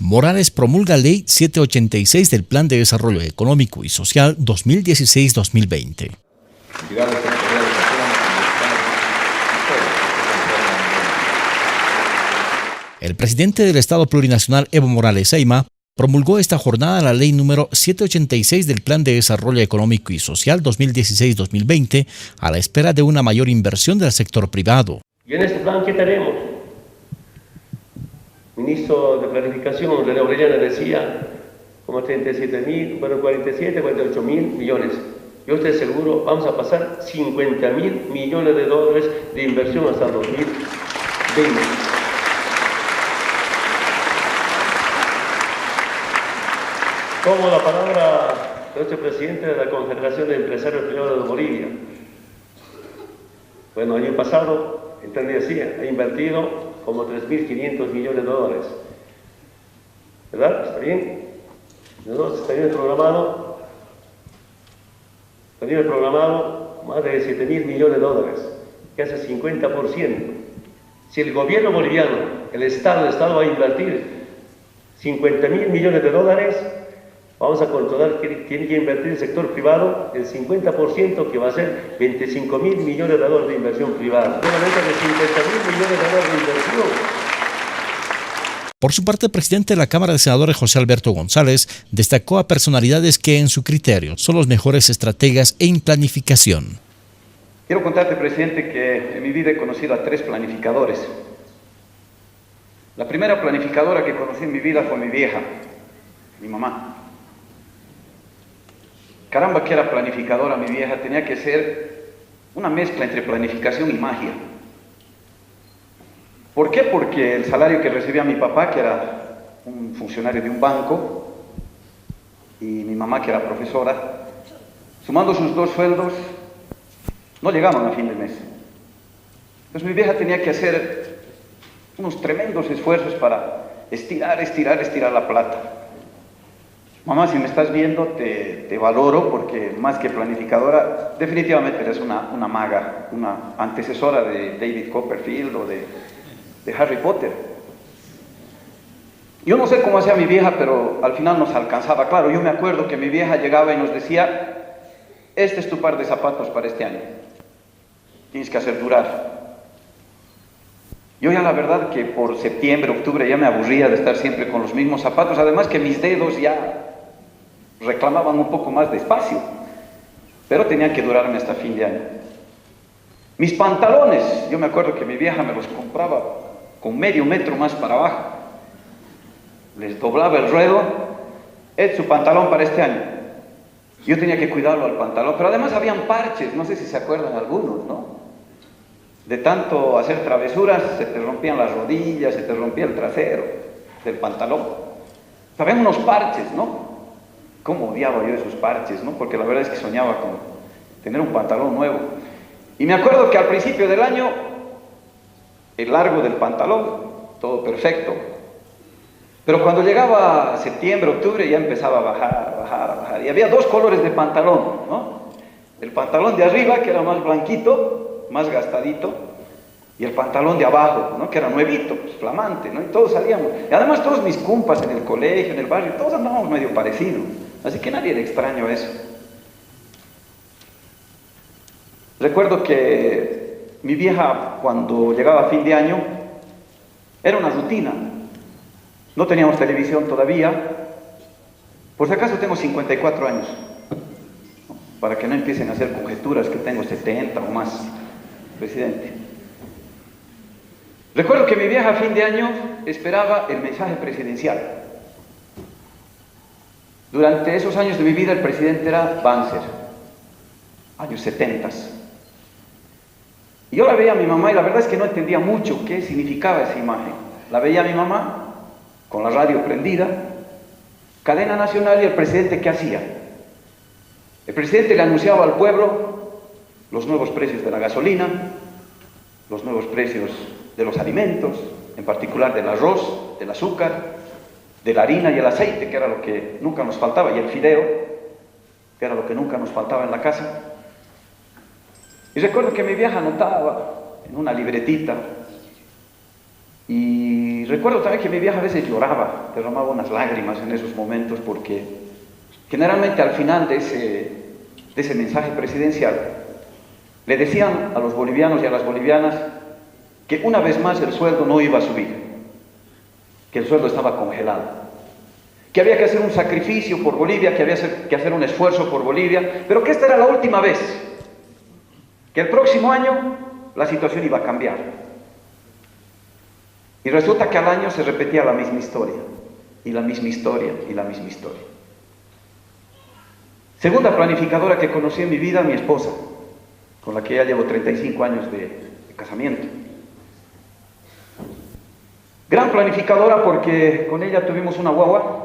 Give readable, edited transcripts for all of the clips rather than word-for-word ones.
Morales promulga Ley 786 del Plan de Desarrollo Económico y Social 2016-2020. El presidente del Estado Plurinacional, Evo Morales Eyma, promulgó esta jornada la Ley número 786 del Plan de Desarrollo Económico y Social 2016-2020 a la espera de una mayor inversión del sector privado. ¿Y en este plan qué tenemos? Ministro de Planificación, René Orellana, decía como 37.000, bueno, 47, 48 mil millones. Yo estoy seguro, vamos a pasar 50.000 millones de dólares de inversión hasta 2020. Tomo la palabra de nuestro presidente de la Confederación de Empresarios Privados de Bolivia. Bueno, el año pasado, entonces decía, ha invertido como 3.500 millones de dólares. ¿Verdad? ¿Está bien? Nosotros teníamos programado más de 7.000 millones de dólares, que hace 50%. Si el gobierno boliviano, el Estado va a invertir 50.000 millones de dólares, vamos a controlar que tiene que invertir el sector privado el 50%, que va a ser 25.000 millones de dólares de inversión privada. Solamente de 50.000 millones de dólares de inversión. Por su parte, el presidente de la Cámara de Senadores, José Alberto González, destacó a personalidades que, en su criterio, son los mejores estrategas en planificación. Quiero contarte, presidente, que en mi vida he conocido a 3 planificadores. La primera planificadora que conocí en mi vida fue mi vieja, mi mamá. Caramba, que era planificadora mi vieja, tenía que ser una mezcla entre planificación y magia. ¿Por qué? Porque el salario que recibía mi papá, que era un funcionario de un banco, y mi mamá, que era profesora, sumando sus 2 sueldos, no llegaban a fin de mes. Entonces mi vieja tenía que hacer unos tremendos esfuerzos para estirar la plata. Mamá, si me estás viendo, te valoro, porque más que planificadora, definitivamente eres una maga, una antecesora de David Copperfield o de Harry Potter. Yo no sé cómo hacía mi vieja, pero al final nos alcanzaba. Claro, yo me acuerdo que mi vieja llegaba y nos decía: este es tu par de zapatos para este año, tienes que hacer durar. Yo ya la verdad que por septiembre, octubre ya me aburría de estar siempre con los mismos zapatos, además que mis dedos ya reclamaban un poco más de espacio, pero tenían que durarme hasta fin de año. Mis pantalones, yo me acuerdo que mi vieja me los compraba con medio metro más para abajo, les doblaba el ruedo, es su pantalón para este año. Yo tenía que cuidarlo al pantalón, pero además habían parches, no sé si se acuerdan algunos, ¿no? De tanto hacer travesuras, se te rompían las rodillas, se te rompía el trasero del pantalón. Habían unos parches, ¿no? Cómo odiaba yo esos parches, ¿no? Porque la verdad es que soñaba con tener un pantalón nuevo. Y me acuerdo que al principio del año, el largo del pantalón, todo perfecto. Pero cuando llegaba septiembre, octubre, ya empezaba a bajar. Y había 2 colores de pantalón, ¿no? El pantalón de arriba, que era más blanquito, más gastadito, y el pantalón de abajo, ¿no? Que era nuevito, pues, flamante, ¿no? Y todos salíamos. Y además todos mis compas en el colegio, en el barrio, todos andábamos medio parecidos. Así que nadie era extraño a eso. Recuerdo que mi vieja, cuando llegaba a fin de año, era una rutina. No teníamos televisión todavía. Por si acaso tengo 54 años, para que no empiecen a hacer conjeturas que tengo 70 o más, presidente. Recuerdo que mi vieja a fin de año esperaba el mensaje presidencial. Durante esos años de mi vida el presidente era Banzer, años 70. Y yo la veía a mi mamá y la verdad es que no entendía mucho qué significaba esa imagen. La veía a mi mamá con la radio prendida, cadena nacional, y el presidente, ¿qué hacía? El presidente le anunciaba al pueblo los nuevos precios de la gasolina, los nuevos precios de los alimentos, en particular del arroz, del azúcar, de la harina y el aceite, que era lo que nunca nos faltaba, y el fideo, que era lo que nunca nos faltaba en la casa. Y recuerdo que mi vieja anotaba en una libretita, y recuerdo también que mi vieja a veces lloraba, derramaba unas lágrimas en esos momentos, porque generalmente al final de ese mensaje presidencial le decían a los bolivianos y a las bolivianas que una vez más el sueldo no iba a subir, que el sueldo estaba congelado, que había que hacer un sacrificio por Bolivia, que había que hacer un esfuerzo por Bolivia, pero que esta era la última vez, que el próximo año la situación iba a cambiar. Y resulta que al año se repetía la misma historia, y la misma historia, y la misma historia. Segunda planificadora que conocí en mi vida, mi esposa, con la que ya llevo 35 años de casamiento. Gran planificadora porque con ella tuvimos una guagua,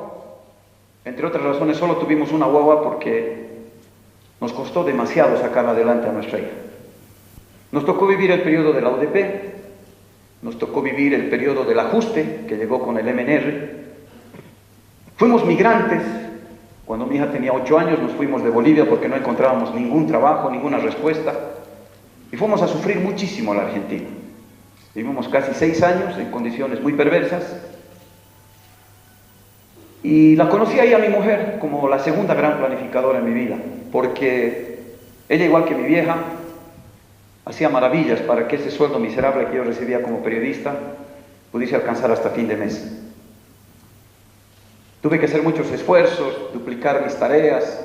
entre otras razones solo tuvimos una guagua porque nos costó demasiado sacar adelante a nuestra hija. Nos tocó vivir el periodo de la UDP, nos tocó vivir el periodo del ajuste que llegó con el MNR. Fuimos migrantes. Cuando mi hija tenía 8 años nos fuimos de Bolivia porque no encontrábamos ningún trabajo, ninguna respuesta. Y fuimos a sufrir muchísimo a la Argentina. Vivimos casi 6 años en condiciones muy perversas. Y la conocí ahí a mi mujer como la segunda gran planificadora en mi vida, porque ella, igual que mi vieja, hacía maravillas para que ese sueldo miserable que yo recibía como periodista pudiese alcanzar hasta fin de mes. Tuve que hacer muchos esfuerzos, duplicar mis tareas,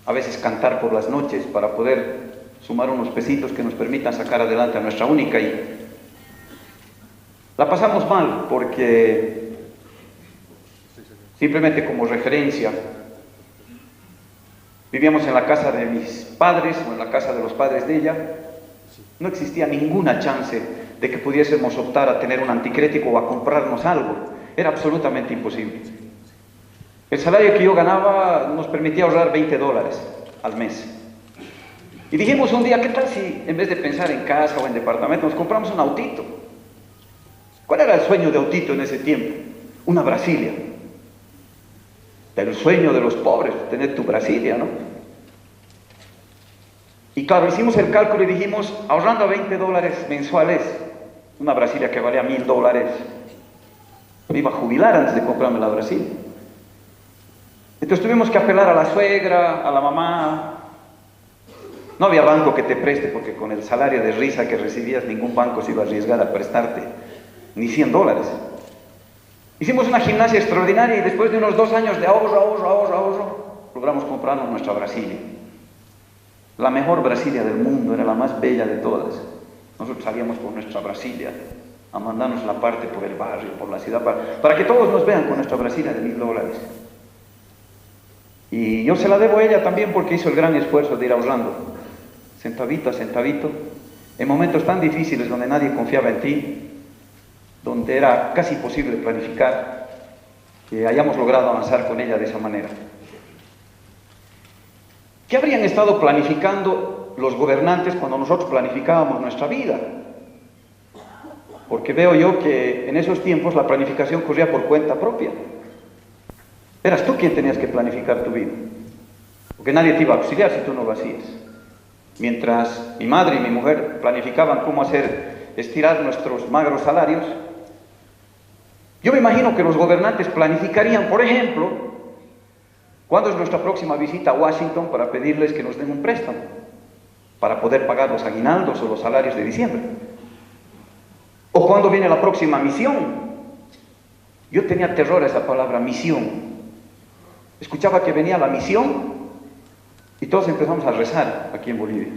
a veces cantar por las noches para poder sumar unos pesitos que nos permitan sacar adelante a nuestra única, y la pasamos mal porque, simplemente como referencia, vivíamos en la casa de mis padres o en la casa de los padres de ella. No existía ninguna chance de que pudiésemos optar a tener un anticrético o a comprarnos algo. Era absolutamente imposible. El salario que yo ganaba nos permitía ahorrar $20 al mes. Y dijimos un día, ¿qué tal si en vez de pensar en casa o en departamento nos compramos un autito? ¿Cuál era el sueño de autito en ese tiempo? Una Brasilia. El sueño de los pobres, tener tu Brasilia, ¿no? Y claro, hicimos el cálculo y dijimos, ahorrando $20 mensuales, una Brasilia que valía $1000, me iba a jubilar antes de comprarme la Brasilia. Entonces tuvimos que apelar a la suegra, a la mamá. No había banco que te preste, porque con el salario de risa que recibías, ningún banco se iba a arriesgar a prestarte ni $100. Hicimos una gimnasia extraordinaria y después de unos 2 años de ahorro, logramos comprarnos nuestra Brasilia. La mejor Brasilia del mundo, era la más bella de todas. Nosotros salíamos por nuestra Brasilia a mandarnos la parte por el barrio, por la ciudad, para que todos nos vean con nuestra Brasilia de $1000. Y yo se la debo a ella también porque hizo el gran esfuerzo de ir ahorrando, centavito a centavito, en momentos tan difíciles donde nadie confiaba en ti, donde era casi imposible planificar, que hayamos logrado avanzar con ella de esa manera. ¿Qué habrían estado planificando los gobernantes cuando nosotros planificábamos nuestra vida? Porque veo yo que en esos tiempos la planificación corría por cuenta propia. Eras tú quien tenías que planificar tu vida, porque nadie te iba a auxiliar si tú no lo hacías. Mientras mi madre y mi mujer planificaban cómo estirar nuestros magros salarios, yo me imagino que los gobernantes planificarían, por ejemplo, cuándo es nuestra próxima visita a Washington para pedirles que nos den un préstamo para poder pagar los aguinaldos o los salarios de diciembre, o cuándo viene la próxima misión. Yo tenía terror a esa palabra, misión. Escuchaba que venía la misión y todos empezamos a rezar aquí en Bolivia.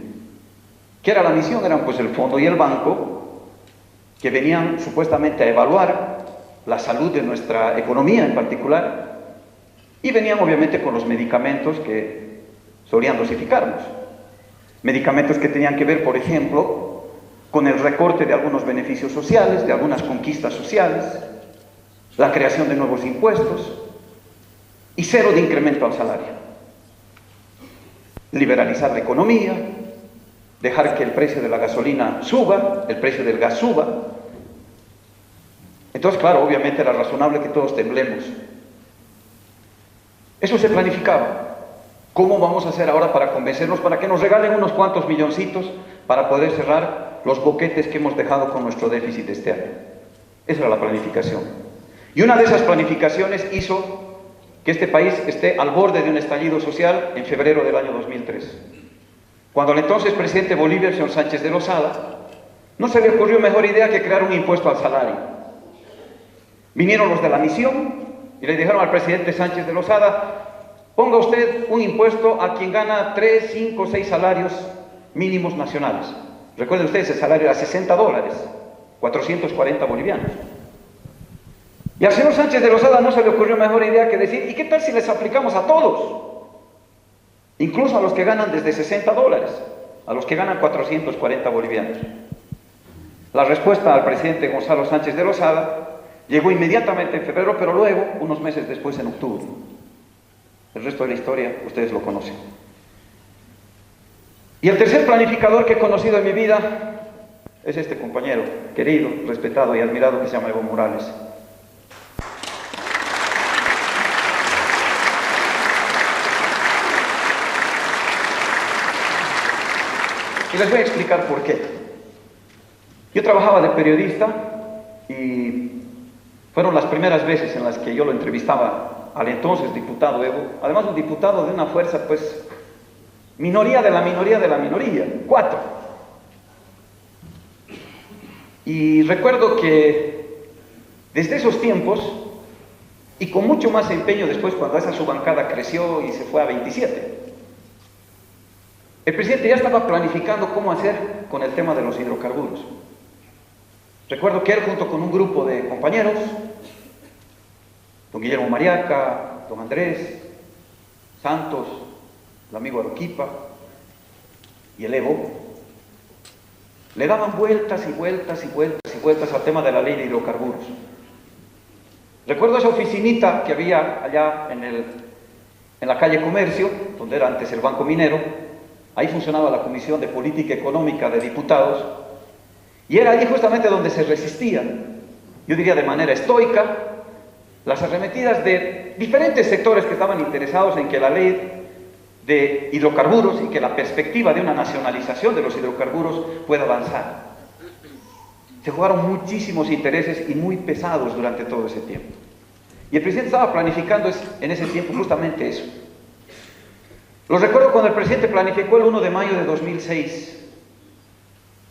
¿Qué era la misión? Eran pues el fondo y el banco, que venían supuestamente a evaluar la salud de nuestra economía en particular, y venían obviamente con los medicamentos que solían dosificarnos. Medicamentos que tenían que ver, por ejemplo, con el recorte de algunos beneficios sociales, de algunas conquistas sociales, la creación de nuevos impuestos y 0 de incremento al salario. Liberalizar la economía, dejar que el precio de la gasolina suba, el precio del gas suba. Entonces, claro, obviamente era razonable que todos temblemos. Eso se planificaba. ¿Cómo vamos a hacer ahora para convencernos, para que nos regalen unos cuantos milloncitos para poder cerrar los boquetes que hemos dejado con nuestro déficit este año? Esa era la planificación. Y una de esas planificaciones hizo que este país esté al borde de un estallido social en febrero del año 2003. Cuando el entonces presidente de Bolivia, el señor Sánchez de Lozada, no se le ocurrió mejor idea que crear un impuesto al salario. Vinieron los de la misión y le dijeron al presidente Sánchez de Lozada: ponga usted un impuesto a quien gana 3, 5, 6 salarios mínimos nacionales. Recuerden ustedes, el salario era $60, 440 bolivianos. Y al señor Sánchez de Lozada no se le ocurrió mejor idea que decir: ¿y qué tal si les aplicamos a todos? Incluso a los que ganan desde $60, a los que ganan 440 bolivianos. La respuesta al presidente Gonzalo Sánchez de Lozada llegó inmediatamente en febrero, pero luego, unos meses después, en octubre. El resto de la historia, ustedes lo conocen. Y el tercer planificador que he conocido en mi vida es este compañero, querido, respetado y admirado, que se llama Evo Morales. Y les voy a explicar por qué. Yo trabajaba de periodista y fueron las primeras veces en las que yo lo entrevistaba al entonces diputado Evo, además un diputado de una fuerza, pues, minoría de la minoría de la minoría, 4. Y recuerdo que desde esos tiempos, y con mucho más empeño después cuando esa su bancada creció y se fue a 27, el presidente ya estaba planificando cómo hacer con el tema de los hidrocarburos. Recuerdo que él, junto con un grupo de compañeros, don Guillermo Mariaca, don Andrés Santos, el amigo Aruquipa y el Evo, le daban vueltas y vueltas y vueltas y vueltas al tema de la ley de hidrocarburos. Recuerdo esa oficinita que había allá en la calle Comercio, donde era antes el Banco Minero. Ahí funcionaba la Comisión de Política Económica de Diputados, y era allí justamente donde se resistían, yo diría de manera estoica, las arremetidas de diferentes sectores que estaban interesados en que la ley de hidrocarburos y que la perspectiva de una nacionalización de los hidrocarburos pueda avanzar. Se jugaron muchísimos intereses y muy pesados durante todo ese tiempo. Y el presidente estaba planificando en ese tiempo justamente eso. Lo recuerdo cuando el presidente planificó el 1 de mayo de 2006,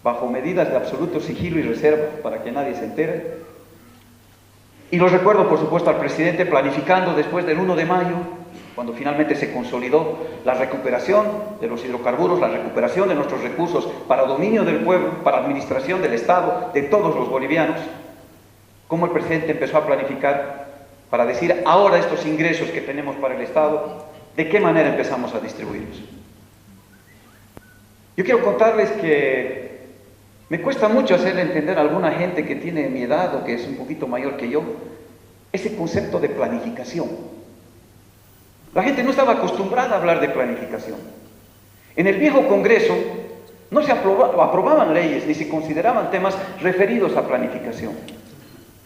bajo medidas de absoluto sigilo y reserva para que nadie se entere. Y lo recuerdo, por supuesto, al presidente planificando después del 1 de mayo, cuando finalmente se consolidó la recuperación de los hidrocarburos, la recuperación de nuestros recursos para dominio del pueblo, para administración del Estado, de todos los bolivianos, cómo el presidente empezó a planificar para decir: ahora estos ingresos que tenemos para el Estado, ¿de qué manera empezamos a distribuirlos? Yo quiero contarles que me cuesta mucho hacerle entender a alguna gente que tiene mi edad o que es un poquito mayor que yo, ese concepto de planificación. La gente no estaba acostumbrada a hablar de planificación. En el viejo Congreso no se aprobaban leyes ni se consideraban temas referidos a planificación.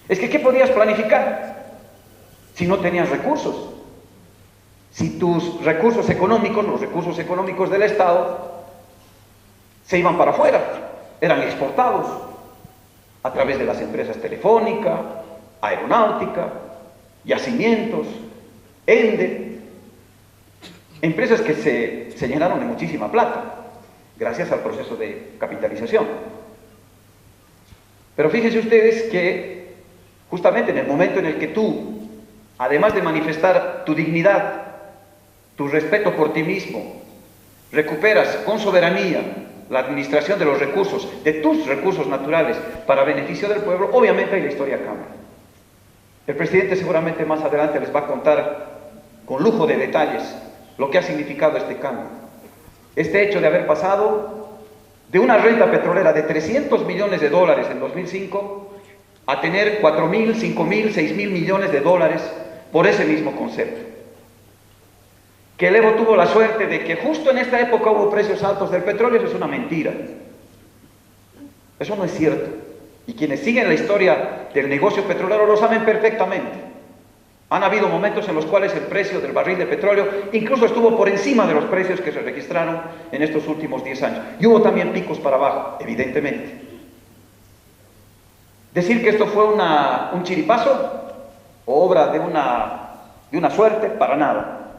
Es que, ¿qué podías planificar si no tenías recursos? Si tus recursos económicos, los recursos económicos del Estado, se iban para afuera, eran exportados a través de las empresas telefónica, aeronáutica, yacimientos, ENDE, empresas que se llenaron de muchísima plata, gracias al proceso de capitalización. Pero fíjense ustedes que justamente en el momento en el que tú, además de manifestar tu dignidad, tu respeto por ti mismo, recuperas con soberanía la administración de los recursos, de tus recursos naturales, para beneficio del pueblo, obviamente ahí la historia cambia. El presidente seguramente más adelante les va a contar con lujo de detalles lo que ha significado este cambio. Este hecho de haber pasado de una renta petrolera de $300 millones en 2005 a tener 4.000, 5.000, 6.000 millones de dólares por ese mismo concepto. Que el Evo tuvo la suerte de que justo en esta época hubo precios altos del petróleo, eso es una mentira. Eso no es cierto. Y quienes siguen la historia del negocio petrolero lo saben perfectamente. Han habido momentos en los cuales el precio del barril de petróleo incluso estuvo por encima de los precios que se registraron en estos últimos 10 años. Y hubo también picos para abajo, evidentemente. Decir que esto fue un chiripazo o obra de una suerte, para nada.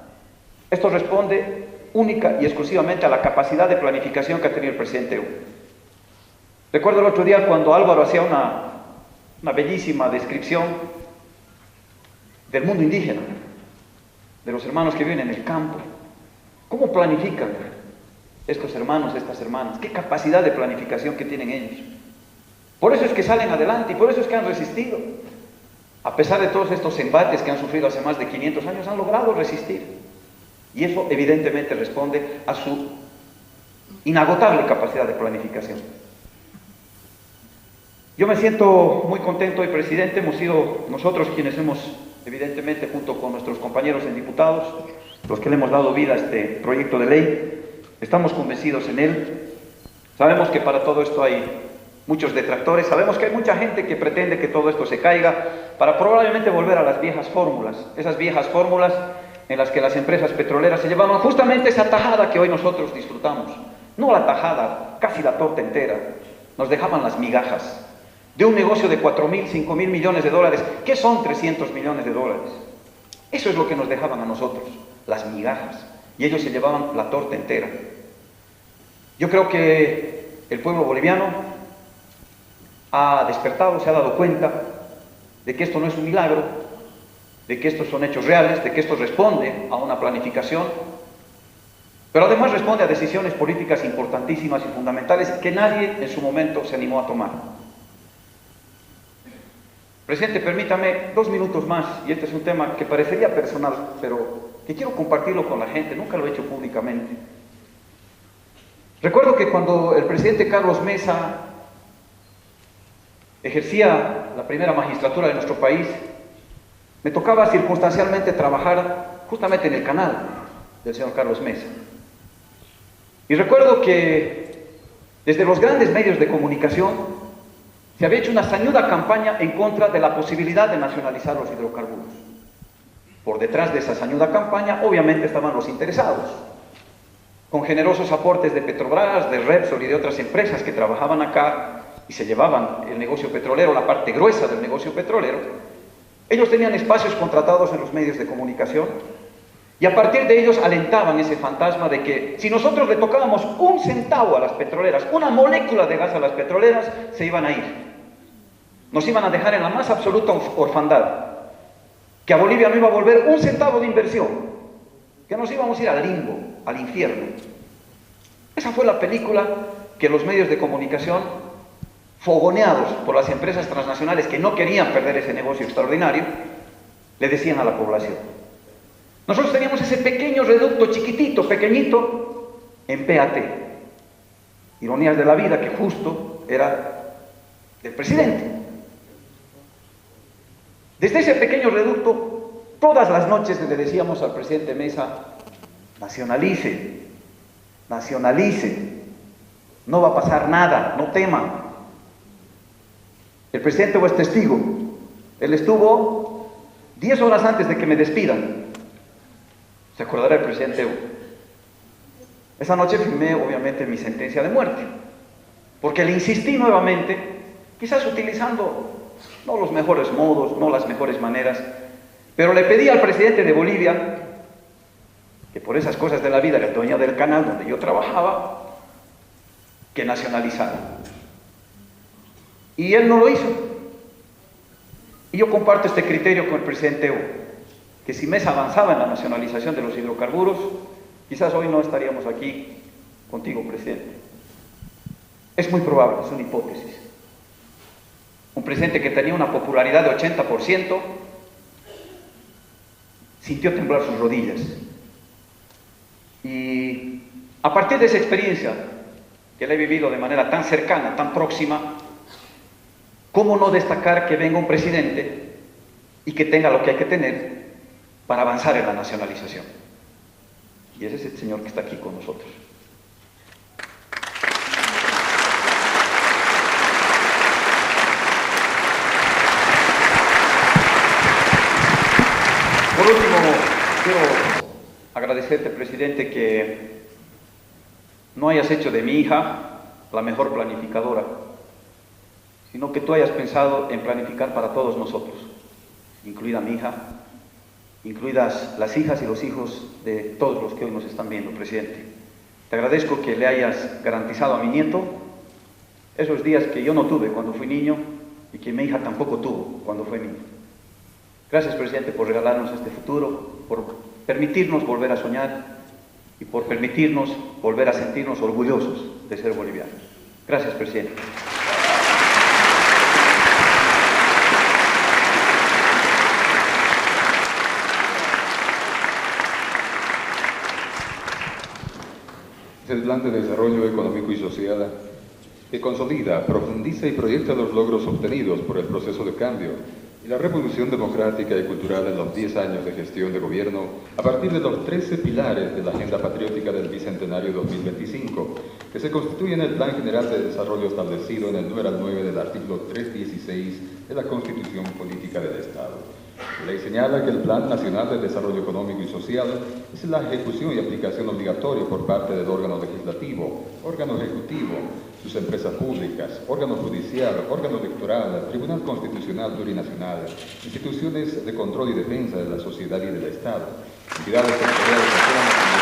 Esto responde única y exclusivamente a la capacidad de planificación que ha tenido el presidente Evo. Recuerdo el otro día cuando Álvaro hacía una bellísima descripción del mundo indígena, de los hermanos que viven en el campo. ¿Cómo planifican estos hermanos, estas hermanas? ¿Qué capacidad de planificación que tienen ellos? Por eso es que salen adelante y por eso es que han resistido. A pesar de todos estos embates que han sufrido hace más de 500 años, han logrado resistir. Y eso evidentemente responde a su inagotable capacidad de planificación. Yo me siento muy contento hoy, presidente. Hemos sido nosotros quienes hemos, evidentemente, junto con nuestros compañeros en diputados, los que le hemos dado vida a este proyecto de ley. Estamos convencidos en él. Sabemos que para todo esto hay muchos detractores, sabemos que hay mucha gente que pretende que todo esto se caiga para probablemente volver a las viejas fórmulas, esas viejas fórmulas en las que las empresas petroleras se llevaban justamente esa tajada que hoy nosotros disfrutamos. No la tajada, casi la torta entera. Nos dejaban las migajas de un negocio de 4.000, 5.000 millones de dólares. ¿Qué son 300 millones de dólares? Eso es lo que nos dejaban a nosotros, las migajas. Y ellos se llevaban la torta entera. Yo creo que el pueblo boliviano ha despertado, se ha dado cuenta de que esto no es un milagro, de que estos son hechos reales, de que esto responde a una planificación, pero además responde a decisiones políticas importantísimas y fundamentales que nadie en su momento se animó a tomar. Presidente, permítame 2 minutos más, y este es un tema que parecería personal, pero que quiero compartirlo con la gente, nunca lo he hecho públicamente. Recuerdo que cuando el presidente Carlos Mesa ejercía la primera magistratura de nuestro país, me tocaba circunstancialmente trabajar justamente en el canal del señor Carlos Mesa. Y recuerdo que desde los grandes medios de comunicación se había hecho una sañuda campaña en contra de la posibilidad de nacionalizar los hidrocarburos. Por detrás de esa sañuda campaña, obviamente, estaban los interesados, con generosos aportes de Petrobras, de Repsol y de otras empresas que trabajaban acá y se llevaban el negocio petrolero, la parte gruesa del negocio petrolero. Ellos tenían espacios contratados en los medios de comunicación y a partir de ellos alentaban ese fantasma de que si nosotros le tocábamos 1 centavo a las petroleras, una molécula de gas a las petroleras, se iban a ir. Nos iban a dejar en la más absoluta orfandad, que a Bolivia no iba a volver 1 centavo de inversión, que nos íbamos a ir al limbo, al infierno. Esa fue la película que los medios de comunicación, fogoneados por las empresas transnacionales que no querían perder ese negocio extraordinario, le decían a la población. Nosotros teníamos ese pequeño reducto chiquitito, pequeñito, en PAT. Ironías de la vida, que justo era del presidente. Desde ese pequeño reducto, todas las noches le decíamos al presidente Mesa: nacionalice, nacionalice, no va a pasar nada, no tema. El presidente Evo es testigo. Él estuvo 10 horas antes de que me despidan. Se acordará el presidente Evo. Esa noche firmé, obviamente, mi sentencia de muerte, porque le insistí nuevamente, quizás utilizando no los mejores modos, no las mejores maneras, pero le pedí al presidente de Bolivia, que por esas cosas de la vida era el dueño del canal donde yo trabajaba, que nacionalizara. Y él no lo hizo. Y yo comparto este criterio con el presidente Evo, que si Mesa avanzaba en la nacionalización de los hidrocarburos, quizás hoy no estaríamos aquí contigo, presidente. Es muy probable, es una hipótesis. Un presidente que tenía una popularidad de 80%, sintió temblar sus rodillas. Y a partir de esa experiencia, que la he vivido de manera tan cercana, tan próxima, ¿cómo no destacar que venga un presidente y que tenga lo que hay que tener para avanzar en la nacionalización? Y ese es el señor que está aquí con nosotros. Por último, quiero agradecerte, presidente, que no hayas hecho de mi hija la mejor planificadora, sino que tú hayas pensado en planificar para todos nosotros, incluida mi hija, incluidas las hijas y los hijos de todos los que hoy nos están viendo, presidente. Te agradezco que le hayas garantizado a mi nieto esos días que yo no tuve cuando fui niño y que mi hija tampoco tuvo cuando fue niña. Gracias, presidente, por regalarnos este futuro, por permitirnos volver a soñar y por permitirnos volver a sentirnos orgullosos de ser bolivianos. Gracias, presidente. El Plan de Desarrollo Económico y Social que consolida, profundiza y proyecta los logros obtenidos por el proceso de cambio y la revolución democrática y cultural en los 10 años de gestión de gobierno a partir de los 13 pilares de la Agenda Patriótica del Bicentenario 2025, que se constituye en el Plan General de Desarrollo establecido en el numeral 9 del artículo 316 de la Constitución Política del Estado. La ley señala que el Plan Nacional de Desarrollo Económico y Social es la ejecución y aplicación obligatoria por parte del órgano legislativo, órgano ejecutivo, sus empresas públicas, órgano judicial, órgano electoral, Tribunal Constitucional Plurinacional, instituciones de control y defensa de la sociedad y del Estado, entidades sectoriales autónomas